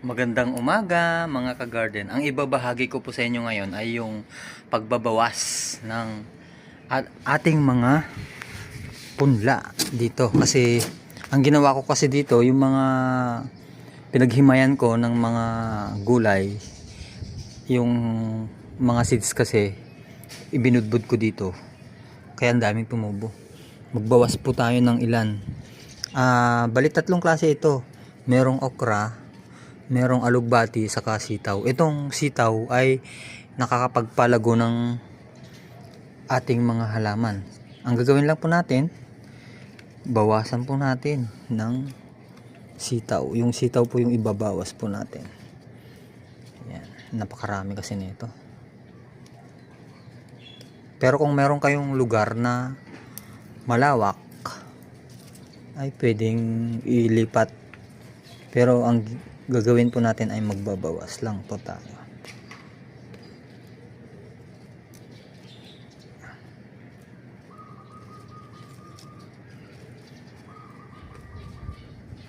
Magandang umaga mga ka-garden. Ang ibabahagi ko po sa inyo ngayon ay yung pagbabawas ng ating mga punla dito. Kasi ang ginawa ko kasi dito, yung mga pinaghimayan ko ng mga gulay, yung mga seeds kasi ibinudbud ko dito. Kaya ang daming tumubo. Magbawas po tayo ng ilan. Bali tatlong klase ito. Merong okra, merong alugbati, saka sitaw. Itong sitaw ay nakakapagpalago ng ating mga halaman. Ang gagawin lang po natin, bawasan po natin ng sitaw. Yung sitaw po yung ibabawas po natin. Yan. Napakarami kasi nito. Pero kung meron kayong lugar na malawak, ay pwedeng ilipat. Pero ang gagawin po natin ay magbabawas lang po tayo.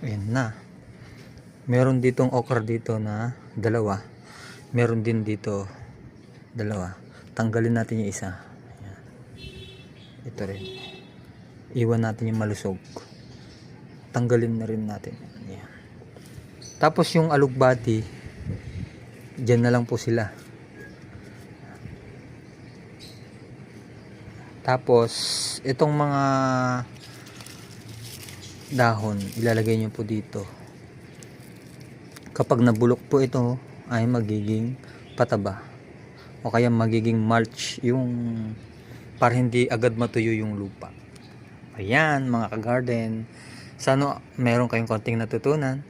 Ayan na. Meron ditong okra dito na dalawa. Meron din dito dalawa. Tanggalin natin yung isa. Ayan. Ito rin. Iwan natin yung malusog. Tanggalin na rin natin. Ayan. Tapos yung alugbati, dyan na lang po sila. Tapos itong mga dahon ilalagay nyo po dito. Kapag nabulok po ito ay magiging pataba o kaya magiging mulch, yung para hindi agad matuyo yung lupa. Ayan mga ka-garden, sana meron kayong konting natutunan.